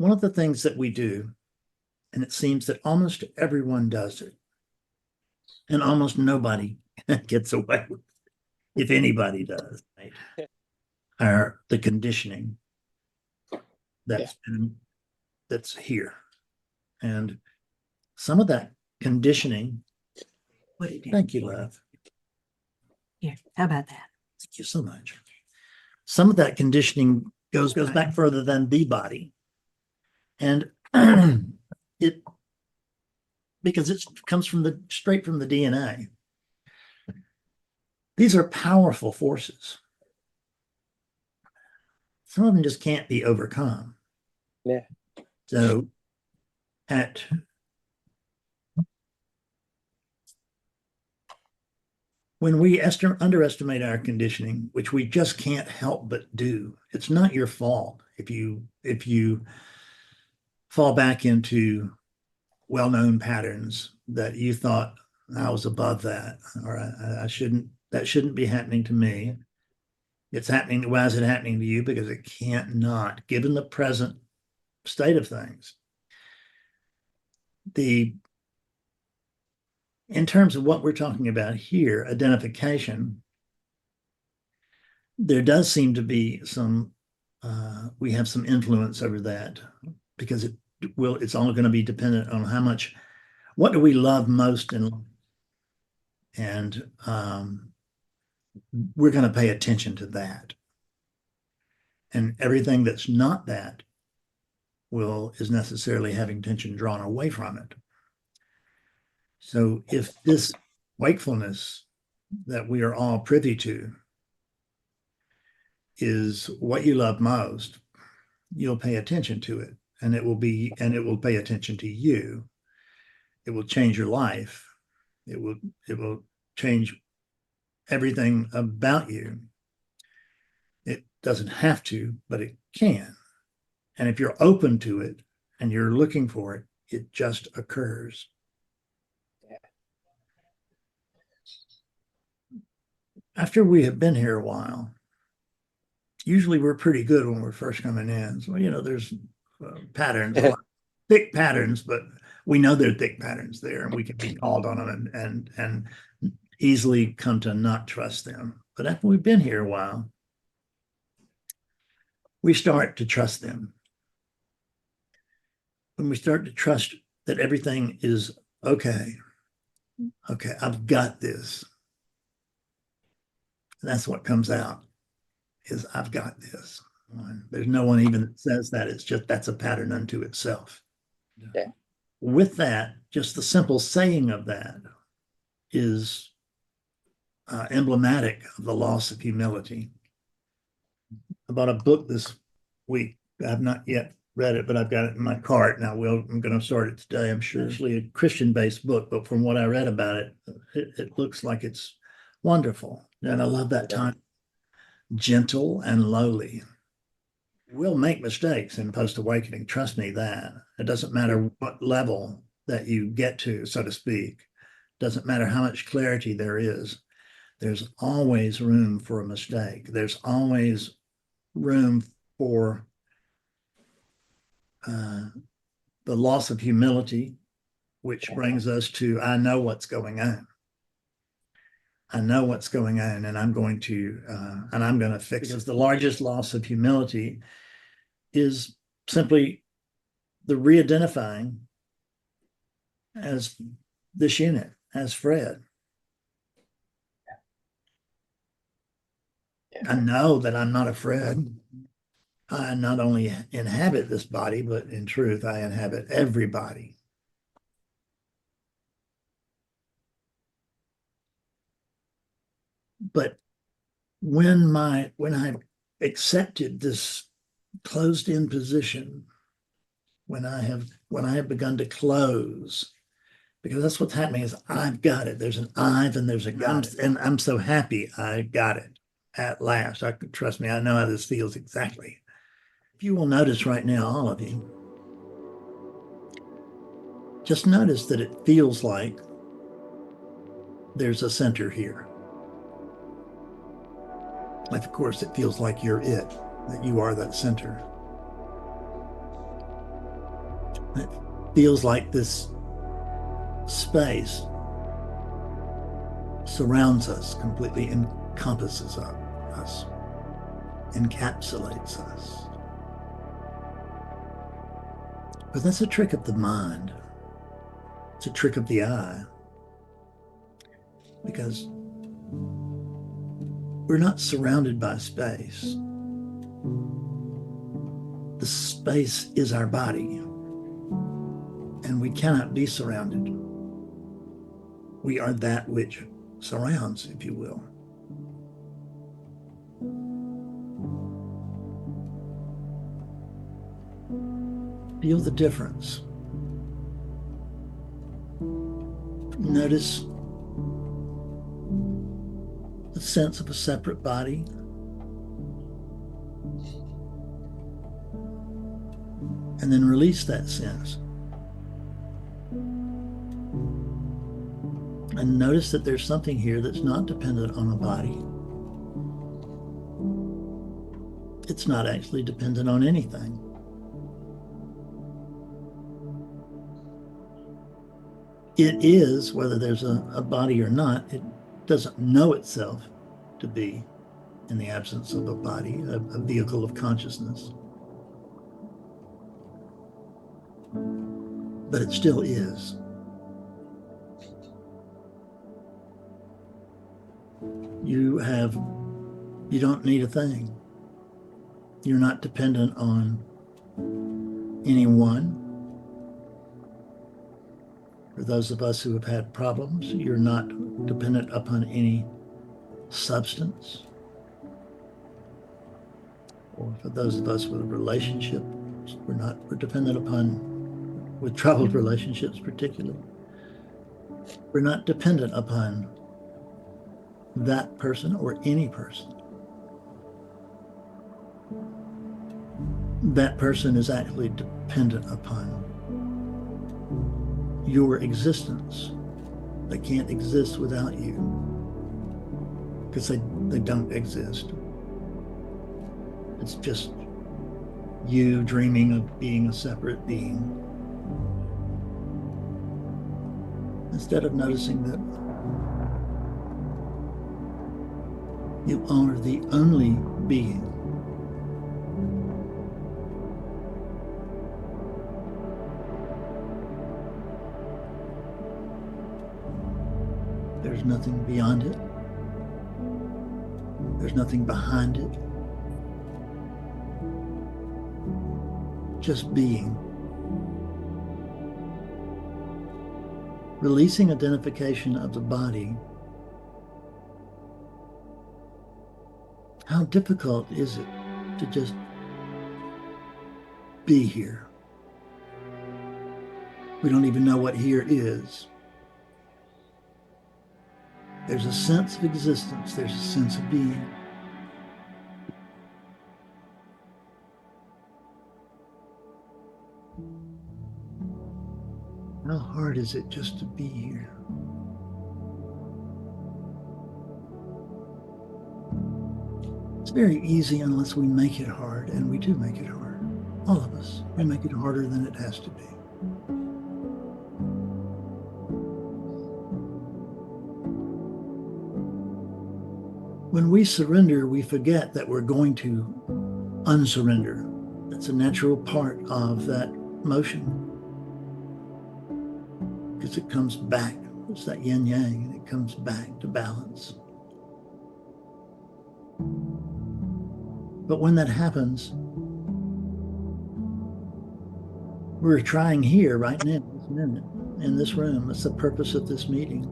one of the things that we do, and it seems that almost everyone does it, and almost nobody gets away with it, if anybody does, right? Are the conditioning that's here. And some of that conditioning, thank you, love. Here, how about that? Thank you so much. Some of that conditioning goes back further than the body. And because it comes from straight from the DNA. These are powerful forces. Some of them just can't be overcome. Yeah. So when we underestimate our conditioning, which we just can't help but do, it's not your fault if you fall back into well-known patterns that you thought I was above that, or that shouldn't be happening to me. It's happening. Why is it happening to you? Because it can't not, given the present state of things. In terms of what we're talking about here, identification, there does seem to be we have some influence over that, because it's all going to be dependent on what do we love most in life? And we're going to pay attention to that. And everything that's not that is necessarily having attention drawn away from it. So if this wakefulness that we are all privy to is what you love most, you'll pay attention to it, and it will pay attention to you. It will change your life. It will change everything about you. It doesn't have to, but it can. And if you're open to it and you're looking for it, it just occurs. Yeah. After we have been here a while, usually we're pretty good when we're first coming in. So, there's patterns, thick patterns, but we know they're thick patterns there, and we can be called on them and easily come to not trust them. But after we've been here a while, we start to trust them. When we start to trust that everything is okay, I've got this. And that's what comes out, is I've got this. There's no one even that says that. It's just, that's a pattern unto itself. Yeah. With that, just the simple saying of that is emblematic of the loss of humility. I bought a book this week. I've not yet read it, but I've got it in my cart, and I'm going to start it today. I'm sure it's actually a Christian-based book, but from what I read about it, it looks like it's wonderful. And I love that time. Gentle and lowly. We'll make mistakes in post-awakening. Trust me that. It doesn't matter what level that you get to, so to speak. Doesn't matter how much clarity there is. There's always room for a mistake. There's always room for the loss of humility, which brings us to, I know what's going on. I know what's going on, and I'm going to fix it. Because the largest loss of humility is simply the re-identifying as this unit, as Fred. I know that I'm not a Fred. I not only inhabit this body, but in truth, I inhabit everybody. But when I've accepted this closed-in position, when I have begun to close, because that's what's happening, is I've got it. There's an I've and there's a got, and I'm so happy I got it at last. Trust me, I know how this feels exactly. If you will notice right now, all of you, just notice that it feels like there's a center here. Like, of course, it feels like you're it, that you are that center. It feels like this space surrounds us, completely encompasses us, encapsulates us. But that's a trick of the mind. It's a trick of the eye. Because we're not surrounded by space. The space is our body. And we cannot be surrounded. We are that which surrounds, if you will. Feel the difference. Notice the sense of a separate body. And then release that sense. And notice that there's something here that's not dependent on a body. It's not actually dependent on anything. It is, whether there's a body or not, it doesn't know itself to be, in the absence of a body, a vehicle of consciousness. But it still is. You don't need a thing. You're not dependent on anyone. For those of us who have had problems, you're not dependent upon any substance. Or for those of us with a relationship, we're dependent upon, with troubled relationships particularly, we're not dependent upon that person or any person. That person is actually dependent upon your existence. They can't exist without you because they don't exist. It's just you dreaming of being a separate being. Instead of noticing that you are the only being. There's nothing beyond it. There's nothing behind it. Just being. Releasing identification of the body. How difficult is it to just be here? We don't even know what here is. There's a sense of existence. There's a sense of being. How hard is it just to be here? It's very easy unless we make it hard, and we do make it hard. All of us. We make it harder than it has to be. When we surrender, we forget that we're going to unsurrender. That's a natural part of that motion. Because it comes back. It's that yin yang, and it comes back to balance. But when that happens, we're trying here right now, this minute, in this room. That's the purpose of this meeting.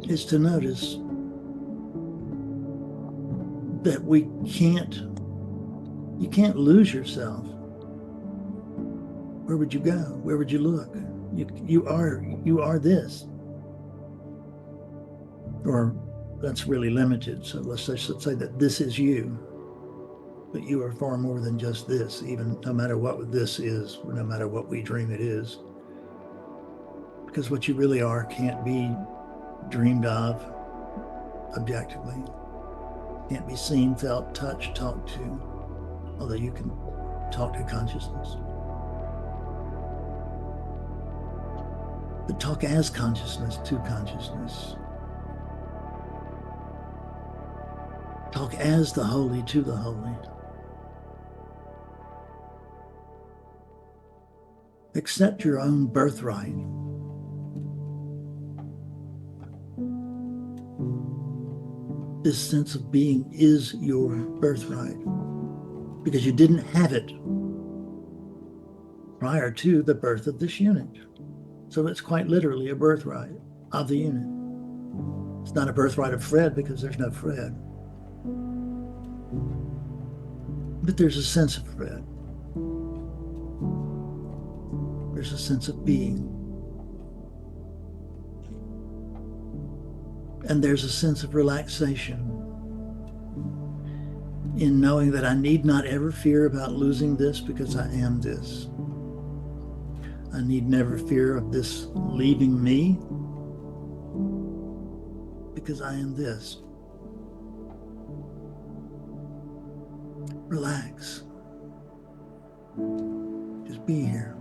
Is to notice that you can't lose yourself. Where would you go? Where would you look? You are this. Or that's really limited. So let's say that this is you. But you are far more than just this, even no matter what this is, or no matter what we dream it is. Because what you really are can't be dreamed of objectively. Can't be seen, felt, touched, talked to. although you can talk to consciousness. But talk as consciousness to consciousness. Talk as the holy to the holy. Accept your own birthright. This sense of being is your birthright because you didn't have it prior to the birth of this unit. So it's quite literally a birthright of the unit. It's not a birthright of Fred because there's no Fred. But there's a sense of Fred. There's a sense of being. And there's a sense of relaxation in knowing that I need not ever fear about losing this because I am this. I need never fear of this leaving me because I am this. Relax. Just be here.